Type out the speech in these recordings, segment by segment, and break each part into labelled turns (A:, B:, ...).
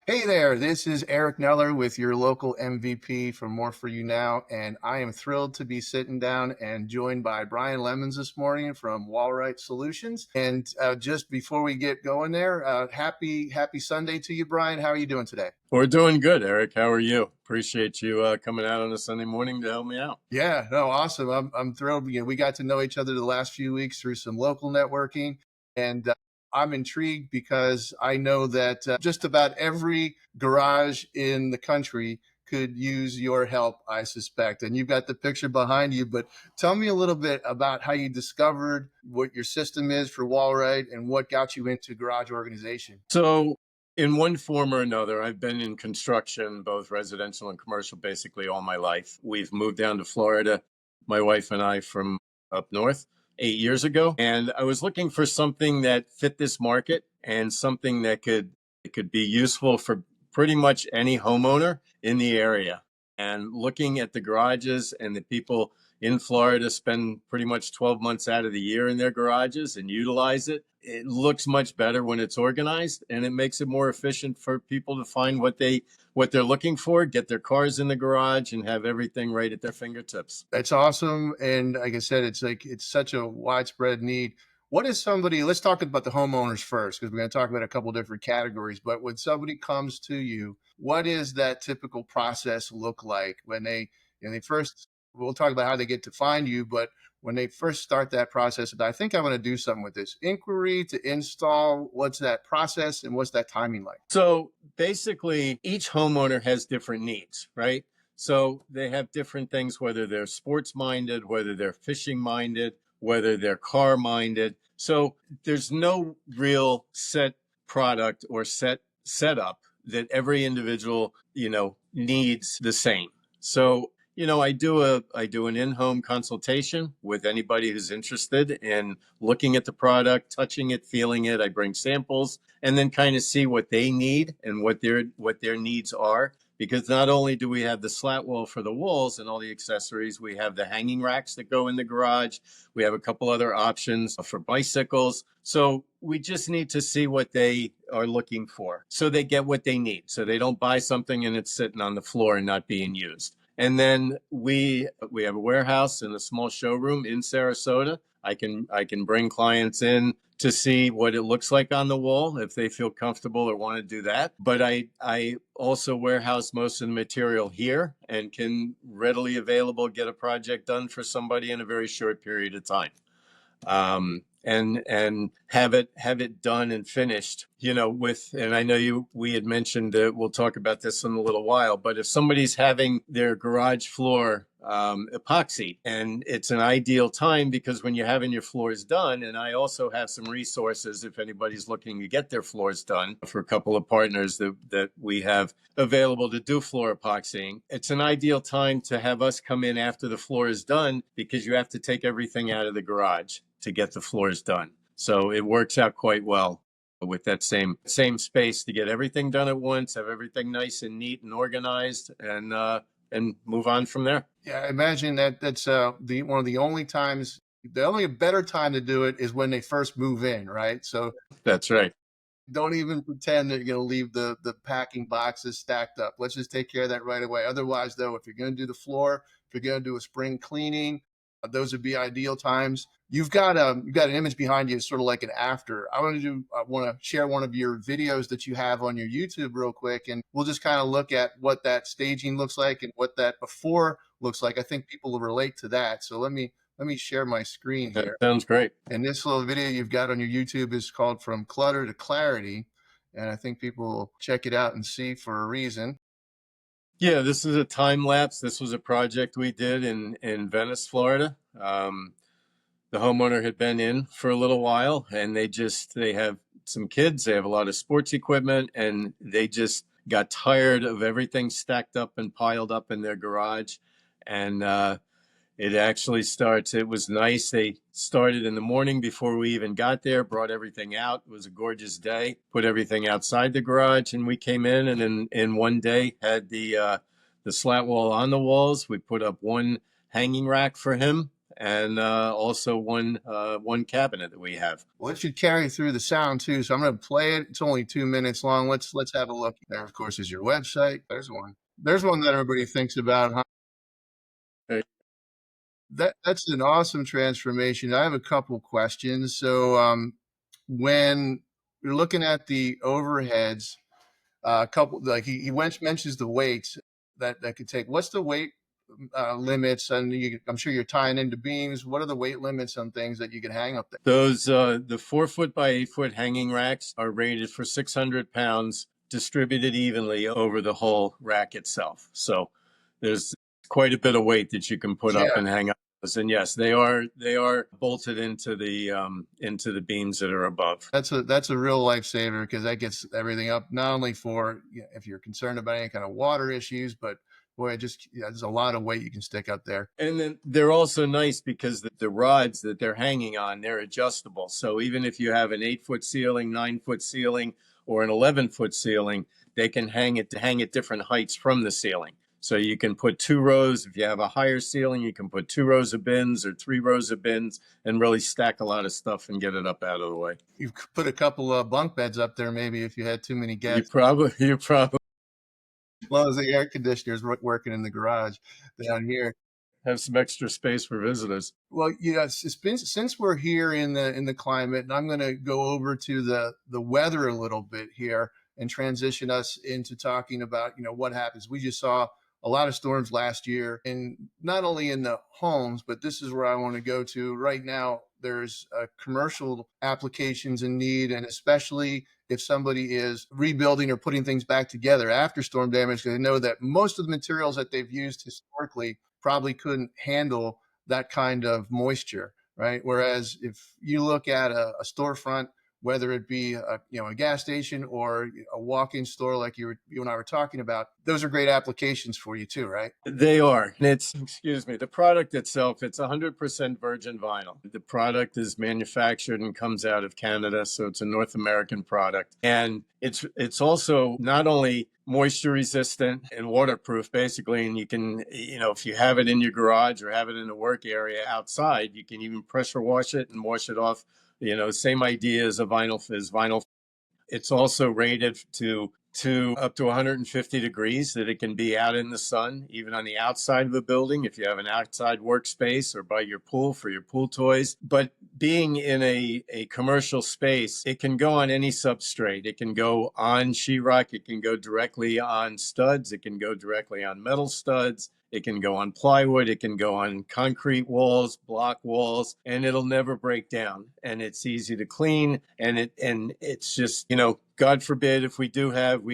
A: Hey there, this is Eric Kneller with your local MVP from More For You Now, and I am thrilled to be sitting down and joined by Brian Lemmons this morning from Wall-Rite Solutions. And just before we get going there, happy Sunday to you, Brian. How are you doing today?
B: We're doing good, Eric. How are you? Appreciate you coming out on a Sunday morning to help me out.
A: Yeah, no, awesome. I'm thrilled. We got to know each other the last few weeks through some local networking, and I'm intrigued because I know that just about every garage in the country could use your help, I suspect. And you've got the picture behind you, but tell me a little bit about how you discovered what your system is for Wallrite and what got you into garage organization.
B: So, in one form or another, I've been in construction, both residential and commercial, basically all my life. We've moved down to Florida, my wife and I, from up north 8 years ago. And I was looking for something that fit this market and something that could be useful for pretty much any homeowner in the area. And looking at the garages and the people in Florida spend pretty much 12 months out of the year in their garages and utilize it. It looks much better when it's organized, and it makes it more efficient for people to find what they're looking for, get their cars in the garage, and have everything right at their fingertips.
A: That's awesome. And like I said, it's such a widespread need. What is somebody, let's talk about the homeowners first, because we're going to talk about a couple different categories. But when somebody comes to you, what is that typical process look like when they first, we'll talk about how they get to find you, but when they first start that process, I think I want to do something with this inquiry to install, what's that process and what's that timing like?
B: So basically, each homeowner has different needs, right? So they have different things, whether they're sports minded, whether they're fishing minded, whether they're car minded. So there's no real set product or set setup that every individual, needs the same. So, I do an in-home consultation with anybody who's interested in looking at the product, touching it, feeling it. I bring samples and then kind of see what they need and what their needs are. Because not only do we have the slat wall for the walls and all the accessories, we have the hanging racks that go in the garage. We have a couple other options for bicycles. So we just need to see what they are looking for so they get what they need. So they don't buy something and it's sitting on the floor and not being used. And then we have a warehouse and a small showroom in Sarasota. I can bring clients in to see what it looks like on the wall if they feel comfortable or want to do that. But I also warehouse most of the material here and can readily available get a project done for somebody in a very short period of time. And have it done and finished, and I know we had mentioned that we'll talk about this in a little while, but if somebody's having their garage floor epoxy, and it's an ideal time because when you're having your floors done, and I also have some resources if anybody's looking to get their floors done for a couple of partners that we have available to do floor epoxying. It's an ideal time to have us come in after the floor is done because you have to take everything out of the garage to get the floors done. So it works out quite well with that same space to get everything done at once, have everything nice and neat and organized, and move on from there.
A: Yeah, I imagine that's the one of the only times. The only better time to do it is when they first move in, right? So
B: That's right.
A: don't even pretend that you're going to leave the packing boxes stacked up. Let's just take care of that right away. Otherwise, though, if you're going to do the floor, if you're going to do a spring cleaning, those would be ideal times. You've got an image behind you, sort of like an after. I want to share one of your videos that you have on your YouTube real quick, and we'll just kind of look at what that staging looks like and what that before looks like. I think people will relate to that. So let me share my screen
B: That
A: here.
B: sounds great.
A: And this little video you've got on your YouTube is called From Clutter to Clarity. And I think people will check it out and see for a reason.
B: Yeah, this is a time lapse. This was a project we did in Venice, Florida. The homeowner had been in for a little while, and they have some kids. They have a lot of sports equipment, and they just got tired of everything stacked up and piled up in their garage. And it was nice. They started in the morning before we even got there, brought everything out. It was a gorgeous day, put everything outside the garage, and we came in and in one day had the slat wall on the walls. We put up one hanging rack for him, and also one cabinet that we have.
A: Well, it should carry through the sound too. So I'm going to play it. It's only 2 minutes long. Let's have a look. There, of course, is your website. There's one. There's one that everybody thinks about. Huh? That's an awesome transformation. I have a couple questions. So when you're looking at the overheads, a couple like mentions the weights that could take. What's the weight limits? And I'm sure you're tying into beams. What are the weight limits on things that you can hang up there?
B: Those the 4 foot by 8 foot hanging racks are rated for 600 pounds, distributed evenly over the whole rack itself. So there's quite a bit of weight that you can put up
A: Yeah.
B: and hang up. And yes, they are bolted into the beams that are above.
A: That's a real lifesaver because that gets everything up. Not only for if you're concerned about any kind of water issues, but boy, there's a lot of weight you can stick up there.
B: And then they're also nice because the rods that they're hanging on, they're adjustable. So even if you have an 8 foot ceiling, 9 foot ceiling, or an 11 foot ceiling, they can hang at different heights from the ceiling. So you can put 2 rows. If you have a higher ceiling, you can put 2 rows of bins or 3 rows of bins and really stack a lot of stuff and get it up out of the way.
A: You could put a couple of bunk beds up there, maybe if you had too many guests.
B: You probably.
A: As long as the air conditioner's working in the garage down here.
B: Have some extra space for visitors.
A: Well, yes, it's been since we're here in the climate, and I'm going to go over to the weather a little bit here and transition us into talking about what happens. We just saw a lot of storms last year, and not only in the homes, but this is where I want to go to right now. There's commercial applications in need, and especially if somebody is rebuilding or putting things back together after storm damage, because they know that most of the materials that they've used historically probably couldn't handle that kind of moisture, right? Whereas if you look at a storefront, whether it be a gas station or a walk-in store like you and I were talking about, those are great applications for you too, right?
B: They are. And the product itself, it's 100% virgin vinyl. The product is manufactured and comes out of Canada, so it's a North American product. And it's also not only moisture resistant and waterproof, basically, and you can, if you have it in your garage or have it in a work area outside, you can even pressure wash it and wash it off. Same idea as vinyl. It's also rated to up to 150 degrees, that it can be out in the sun, even on the outside of a building, if you have an outside workspace or by your pool for your pool toys. But being in a commercial space, it can go on any substrate. It can go on sheetrock. It can go directly on studs. It can go directly on metal studs. It can go on plywood. It can go on concrete walls, block walls, and it'll never break down. And it's easy to clean. And it's just, God forbid if we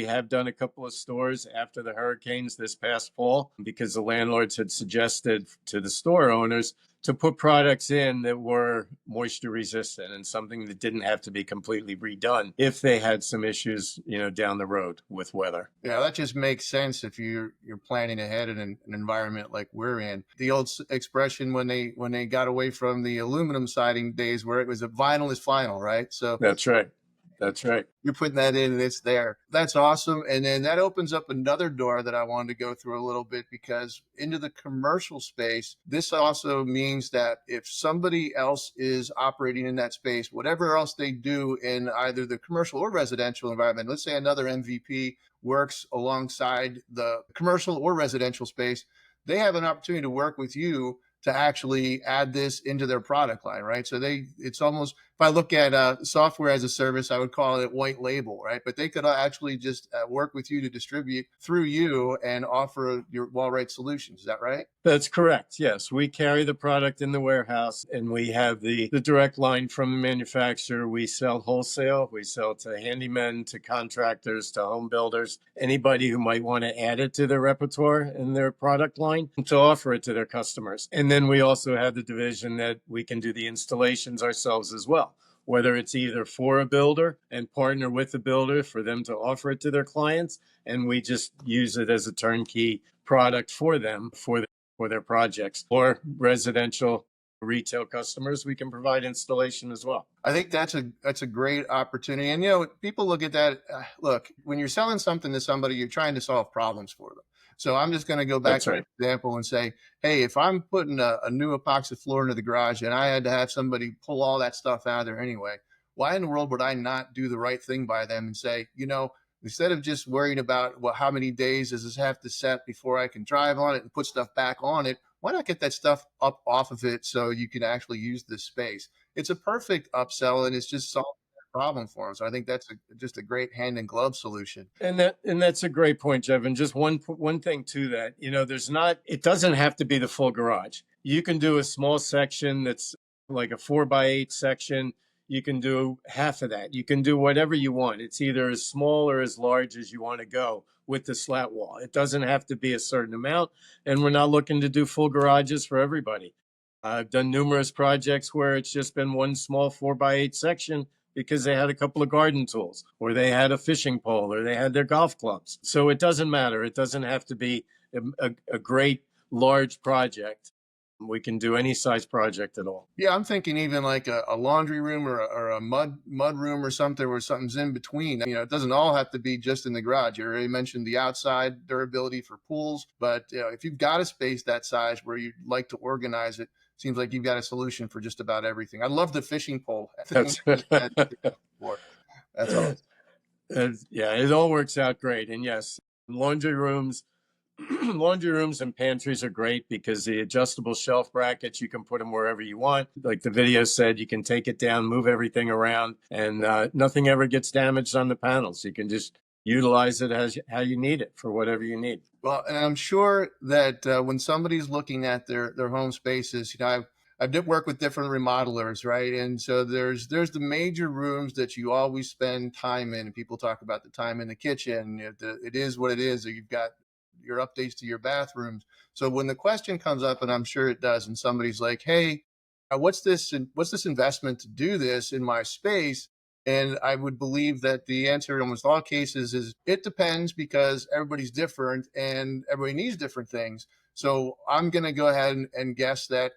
B: have done a couple of stores after the hurricanes this past fall, because the landlords had suggested to the store owners to put products in that were moisture resistant and something that didn't have to be completely redone if they had some issues, down the road with weather.
A: Yeah, that just makes sense if you're planning ahead in an environment like we're in. The old expression when they got away from the aluminum siding days, where it was a vinyl is final, right? So
B: that's right. That's right.
A: You're putting that in and it's there. That's awesome. And then that opens up another door that I wanted to go through a little bit, because into the commercial space, this also means that if somebody else is operating in that space, whatever else they do in either the commercial or residential environment, let's say another MVP works alongside the commercial or residential space, they have an opportunity to work with you to actually add this into their product line, right? So it's almost, if I look at software as a service, I would call it white label, right? But they could actually just work with you to distribute through you and offer your Wall-Rite Solutions. Is that right?
B: That's correct. Yes, we carry the product in the warehouse, and we have the direct line from the manufacturer. We sell wholesale. We sell to handymen, to contractors, to home builders, anybody who might want to add it to their repertoire in their product line to offer it to their customers. And then we also have the division that we can do the installations ourselves as well, whether it's either for a builder and partner with the builder for them to offer it to their clients, and we just use it as a turnkey product for them for their projects, or residential retail customers, we can provide installation as well.
A: I think that's a great opportunity. And people look at that. Look, when you're selling something to somebody, you're trying to solve problems for them. So I'm just going to go back
B: That's
A: to
B: right.
A: the example and say, hey, if I'm putting a new epoxy floor into the garage and I had to have somebody pull all that stuff out of there anyway, why in the world would I not do the right thing by them and say, instead of just worrying about, well, how many days does this have to set before I can drive on it and put stuff back on it? Why not get that stuff up off of it so you can actually use this space? It's a perfect upsell, and it's just solving that problem for them. So I think that's just a great hand in glove solution.
B: And that's a great point, Jeff. And just one thing to that, it doesn't have to be the full garage. You can do a small section that's like a 4x8 section. You can do half of that. You can do whatever you want. It's either as small or as large as you want to go with the slat wall. It doesn't have to be a certain amount. And we're not looking to do full garages for everybody. I've done numerous projects where it's just been one small 4x8 section because they had a couple of garden tools, or they had a fishing pole, or they had their golf clubs. So it doesn't matter. It doesn't have to be a great large project. We can do any size project at all.
A: Yeah, I'm thinking even like a laundry room or a mud room or something where something's in between. It doesn't all have to be just in the garage. You already mentioned the outside durability for pools, but if you've got a space that size where you'd like to organize it, seems like you've got a solution for just about everything. I love the fishing pole.
B: That's
A: That's awesome.
B: Yeah, it all works out great. And yes, laundry rooms laundry rooms and pantries are great because the adjustable shelf brackets, you can put them wherever you want. Like the video said, you can take it down, move everything around, and nothing ever gets damaged on the panels. You can just utilize it as how you need it for whatever you need.
A: Well, and I'm sure that when somebody's looking at their home spaces, I did work with different remodelers, right? And so there's the major rooms that you always spend time in. And people talk about the time in the kitchen. It is what it is. You've got your updates to your bathrooms. So when the question comes up, and I'm sure it does, and somebody's like, "Hey, what's this investment to do this in my space?" And I would believe that the answer in almost all cases is it depends, because everybody's different and everybody needs different things. So I'm going to go ahead and guess that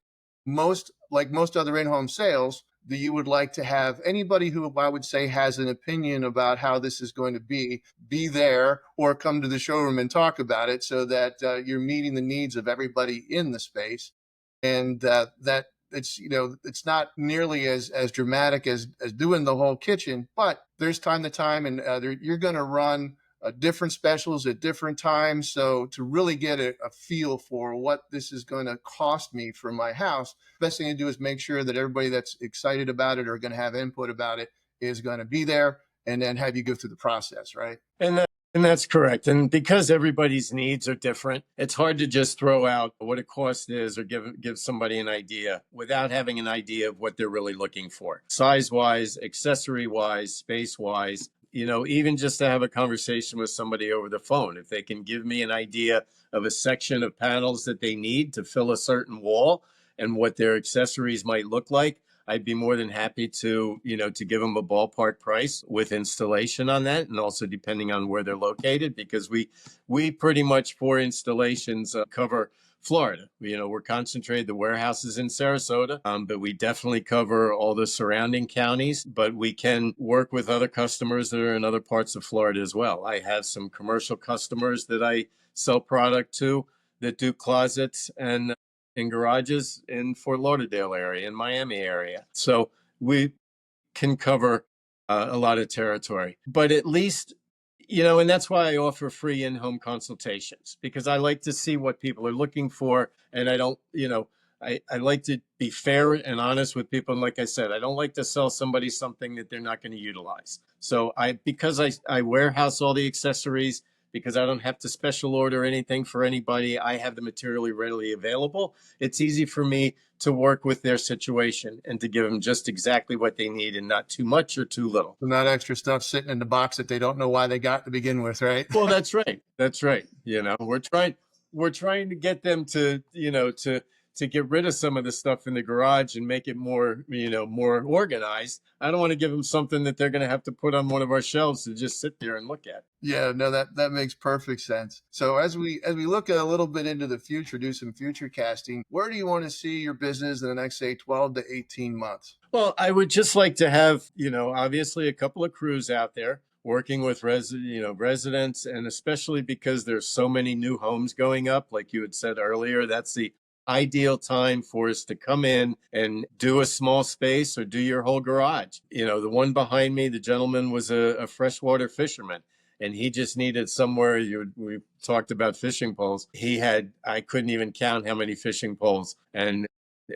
A: like most other in-home sales, that you would like to have anybody who I would say has an opinion about how this is going to be there or come to the showroom and talk about it, so that you're meeting the needs of everybody in the space. And that it's not nearly as dramatic as doing the whole kitchen, but there's time to time, and you're going to run different specials at different times. So to really get a feel for what this is going to cost me for my house, best thing to do is make sure that everybody that's excited about it or going to have input about it is going to be there, and then have you go through the process, right?
B: And that's correct. And because everybody's needs are different, it's hard to just throw out what a cost is or give somebody an idea without having an idea of what they're really looking for. Size-wise, accessory-wise, space-wise, even just to have a conversation with somebody over the phone. If they can give me an idea of a section of panels that they need to fill a certain wall and what their accessories might look like, I'd be more than happy to give them a ballpark price with installation on that, and also depending on where they're located, because we pretty much for installations cover Florida. We're concentrated, the warehouse is in Sarasota, but we definitely cover all the surrounding counties, but we can work with other customers that are in other parts of Florida as well. I have some commercial customers that I sell product to that do closets and in garages in Fort Lauderdale area, in Miami area. So we can cover a lot of territory, but at least, and that's why I offer free in-home consultations, because I like to see what people are looking for. And I don't, I like to be fair and honest with people. And like I said, I don't like to sell somebody something that they're not going to utilize. So because I warehouse all the accessories, because I don't have to special order anything for anybody, I have the material readily available. It's easy for me to work with their situation and to give them just exactly what they need, and not too much or too little.
A: So not extra stuff sitting in the box that they don't know why they got to begin with, right?
B: Well, that's right. That's right. We're trying to get them to to get rid of some of the stuff in the garage and make it more, more organized. I don't want to give them something that they're going to have to put on one of our shelves to just sit there and look at.
A: Yeah, no, that makes perfect sense. So as we look a little bit into the future, do some future casting, where do you want to see your business in the next, say, 12 to 18 months?
B: Well, I would just like to have, obviously a couple of crews out there working with residents, and especially because there's so many new homes going up, like you had said earlier, that's the ideal time for us to come in and do a small space or do your whole garage. The one behind me, the gentleman was a freshwater fisherman, and he just needed somewhere. We talked about fishing poles. I couldn't even count how many fishing poles and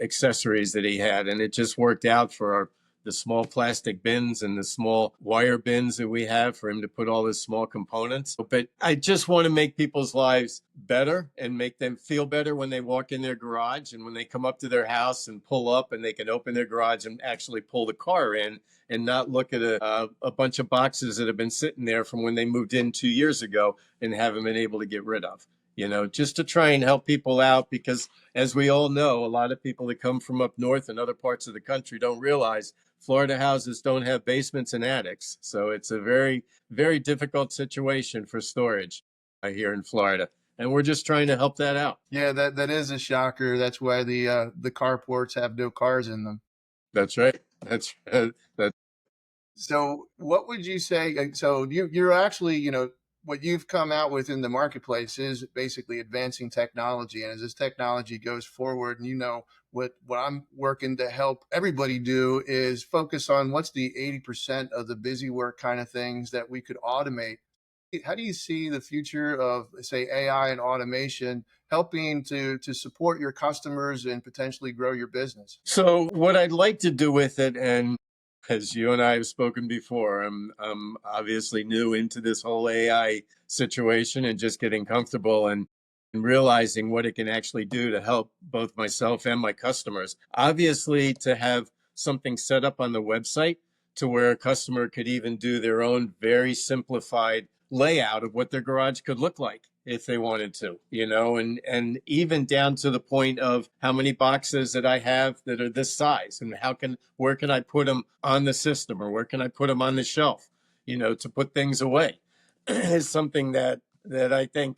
B: accessories that he had, and it just worked out for the small plastic bins and the small wire bins that we have for him to put all his small components. But I just want to make people's lives better and make them feel better when they walk in their garage and when they come up to their house and pull up, and they can open their garage and actually pull the car in and not look at a bunch of boxes that have been sitting there from when they moved in 2 years ago and haven't been able to get rid of. Just to try and help people out, because as we all know, a lot of people that come from up north and other parts of the country don't realize Florida houses don't have basements and attics. So it's a very, very difficult situation for storage here in Florida. And we're just trying to help that out.
A: Yeah, that is a shocker. That's why the carports have no cars in them.
B: That's right. That's
A: So what would you say? So you're actually, what you've come out with in the marketplace is basically advancing technology. And as this technology goes forward, and what I'm working to help everybody do is focus on what's the 80% of the busy work kind of things that we could automate. How do you see the future of, say, AI and automation helping to support your customers and potentially grow your business?
B: So what I'd like to do with it, and as you and I have spoken before, I'm obviously new into this whole AI situation and just getting comfortable and realizing what it can actually do to help both myself and my customers. Obviously, to have something set up on the website to where a customer could even do their own very simplified layout of what their garage could look like if they wanted to, and even down to the point of how many boxes that I have that are this size, and where can I put them on the system, or where can I put them on the shelf, to put things away is something that I think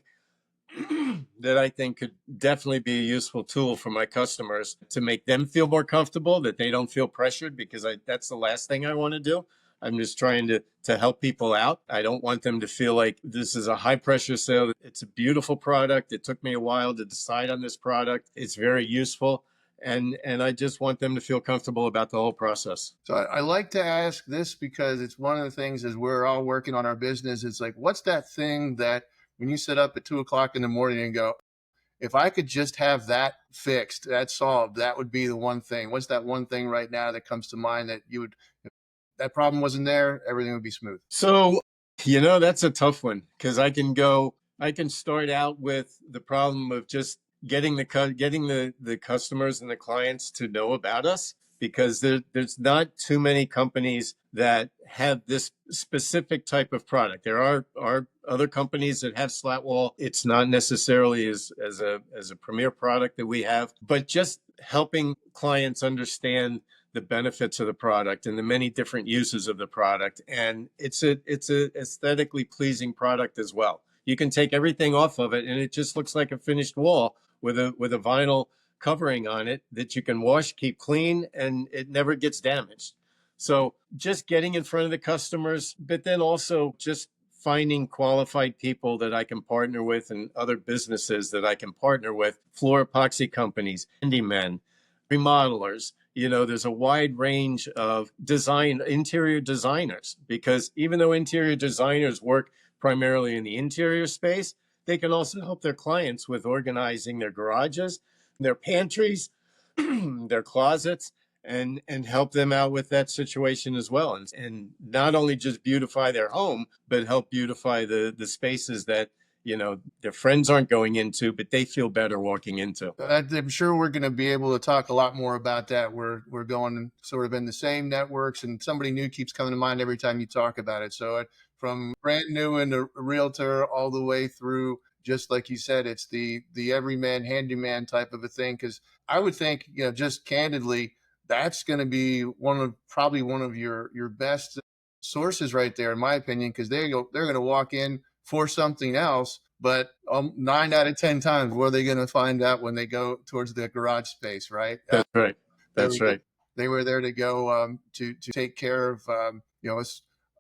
B: that I think could definitely be a useful tool for my customers to make them feel more comfortable, that they don't feel pressured, because that's the last thing I want to do. I'm just trying to help people out. I don't want them to feel like this is a high pressure sale. It's a beautiful product. It took me a while to decide on this product. It's very useful. And I just want them to feel comfortable about the whole process.
A: So I like to ask this because it's one of the things as we're all working on our business. It's like, what's that thing that when you sit up at 2 o'clock in the morning and go, if I could just have that fixed, that solved, that would be the one thing. What's that one thing right now that comes to mind that if that problem wasn't there, everything would be smooth?
B: So, that's a tough one, because I can start out with the problem of just getting the customers and the clients to know about us, because there's not too many companies that have this specific type of product. There are other companies that have slat wall. It's not necessarily as a premier product that we have, but just helping clients understand the benefits of the product and the many different uses of the product. And it's a aesthetically pleasing product as well. You can take everything off of it and it just looks like a finished wall with a vinyl covering on it that you can wash, keep clean, and it never gets damaged. So just getting in front of the customers, but then also just finding qualified people that I can partner with, and other businesses that I can partner with, floor epoxy companies, handymen, remodelers. There's a wide range of interior designers, because even though interior designers work primarily in the interior space, they can also help their clients with organizing their garages, their pantries, their closets, and help them out with that situation as well. And not only just beautify their home, but help beautify the spaces that their friends aren't going into, but they feel better walking into.
A: I'm sure we're going to be able to talk a lot more about that. We're going sort of in the same networks, and somebody new keeps coming to mind every time you talk about it. So from brand new and a realtor all the way through just like you said, it's the everyman handyman type of a thing. Because I would think, just candidly, that's going to be probably one of your best sources right there, in my opinion, because they're going to walk in for something else. But 9 out of 10 times, what are they going to find out when they go towards the garage space, right?
B: That's right.
A: They
B: That's
A: were
B: right.
A: they were there to go to take care of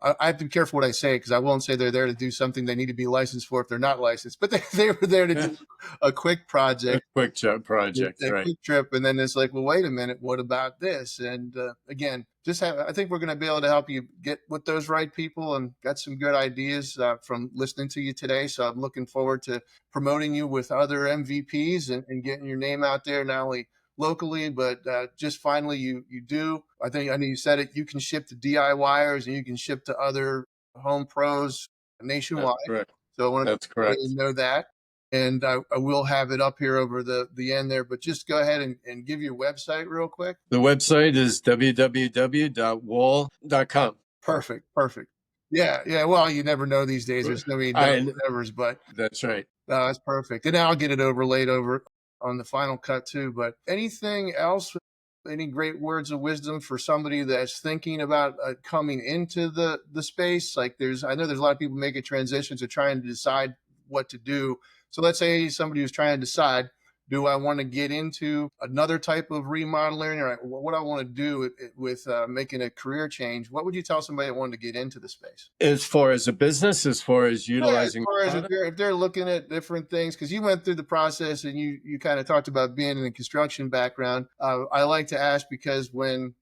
A: I have to be careful what I say, because I won't say they're there to do something they need to be licensed for if they're not licensed, but they were there to do a quick
B: A
A: project,
B: quick job project,
A: a
B: right?
A: quick trip, and then it's like, well, wait a minute, what about this? And again, I think we're going to be able to help you get with those right people, and got some good ideas from listening to you today. So I'm looking forward to promoting you with other MVPs, and getting your name out there, not only locally, but just finally you do. I know you said it. You can ship to DIYers, and you can ship to other home pros
B: That's
A: nationwide.
B: correct.
A: So I want
B: That's
A: to let you
B: correct.
A: know that. And I will have it up here over the end there, but just go ahead and give your website real quick.
B: The website is www.wall.com.
A: Perfect. Perfect. Yeah. Yeah. Well, you never know these days. There's so many
B: I,
A: nevers, but
B: that's right.
A: no, that's perfect. And I'll get it overlaid over on the final cut too. But anything else? Any great words of wisdom for somebody that's thinking about coming into the space? Like I know there's a lot of people making transitions or trying to decide what to do. So let's say somebody who's trying to decide, do I want to get into another type of remodeling, or what I want to do with making a career change? What would you tell somebody that wanted to get into the space?
B: As far as a business, as far as
A: Yeah, as
B: utilizing
A: far as
B: product,
A: if they're looking at different things, because you went through the process, and you kind of talked about being in a construction background. I like to ask, because when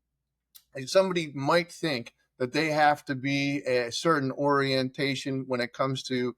A: somebody might think that they have to be a certain orientation when it comes to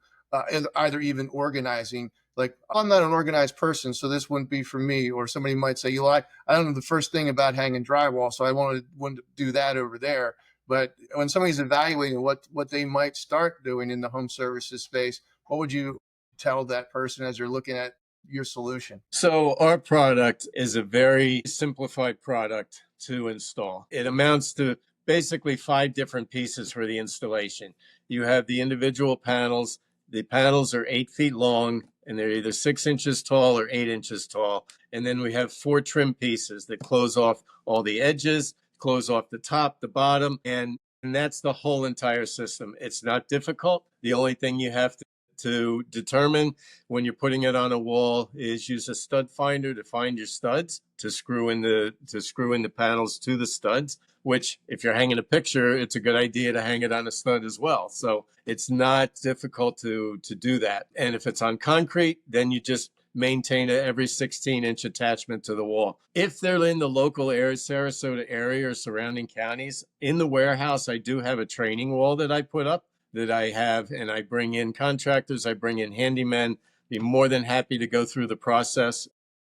A: either even organizing. Like, I'm not an organized person, so this wouldn't be for me. Or somebody might say, I don't know the first thing about hanging drywall, so I want to do that over there. But when somebody's evaluating what they might start doing in the home services space, what would you tell that person as they're looking at your solution?
B: so our product is a very simplified product to install. It amounts to basically 5 different pieces for the installation. You have the individual panels. The panels are 8 feet long, and they're either 6 inches tall or 8 inches tall. And then we have 4 trim pieces that close off all the edges, close off the top, the bottom, and that's the whole entire system. It's not difficult. The only thing you have to determine when you're putting it on a wall is use a stud finder to find your studs to screw in the panels to the studs, which if you're hanging a picture, it's a good idea to hang it on a stud as well. So it's not difficult to do that. And if it's on concrete, then you just maintain every 16-inch attachment to the wall. If they're in the local area, Sarasota area or surrounding counties, in the warehouse, I do have a training wall that I put up that I have, and I bring in contractors, I bring in handymen, be more than happy to go through the process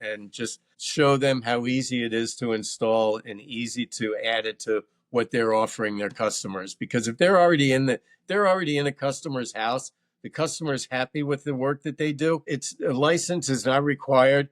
B: and just show them how easy it is to install and easy to add it to what they're offering their customers. Because if they're already in a customer's house, the customer's happy with the work that they do. A license is not required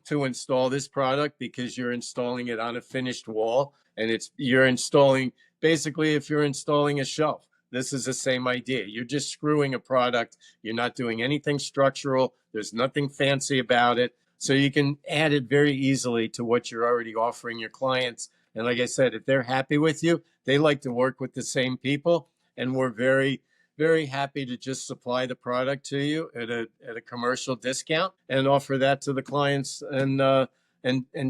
B: to install this product because you're installing it on a finished wall, and you're installing, basically, if you're installing a shelf, this is the same idea. You're just screwing a product. You're not doing anything structural. There's nothing fancy about it. So you can add it very easily to what you're already offering your clients. And like I said, if they're happy with you, they like to work with the same people. And we're very, very happy to just supply the product to you at a commercial discount and offer that to the clients, and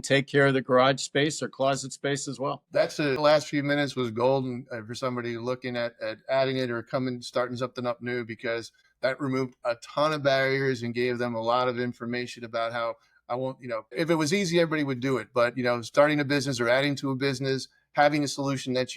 B: take care of the garage space or closet space as well.
A: That's the last few minutes was golden for somebody looking at adding it or starting something up new, because that removed a ton of barriers and gave them a lot of information about how I won't, if it was easy, everybody would do it. But, starting a business or adding to a business, having a solution that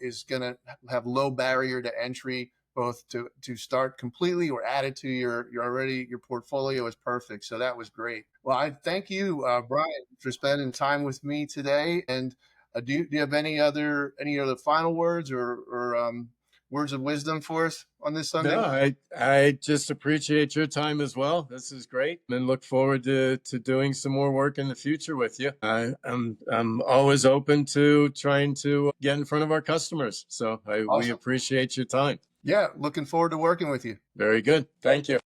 A: is going to have low barrier to entry, both to start completely or add it to your portfolio, is perfect. So that was great. Well, I thank you, Brian, for spending time with me today. And do you have any other final words or words of wisdom for us on this Sunday?
B: No, I just appreciate your time as well. This is great, and look forward to doing some more work in the future with you. I'm always open to trying to get in front of our customers. So we
A: Awesome.
B: appreciate your time.
A: Yeah, looking forward to working with you.
B: Very good. Thank you.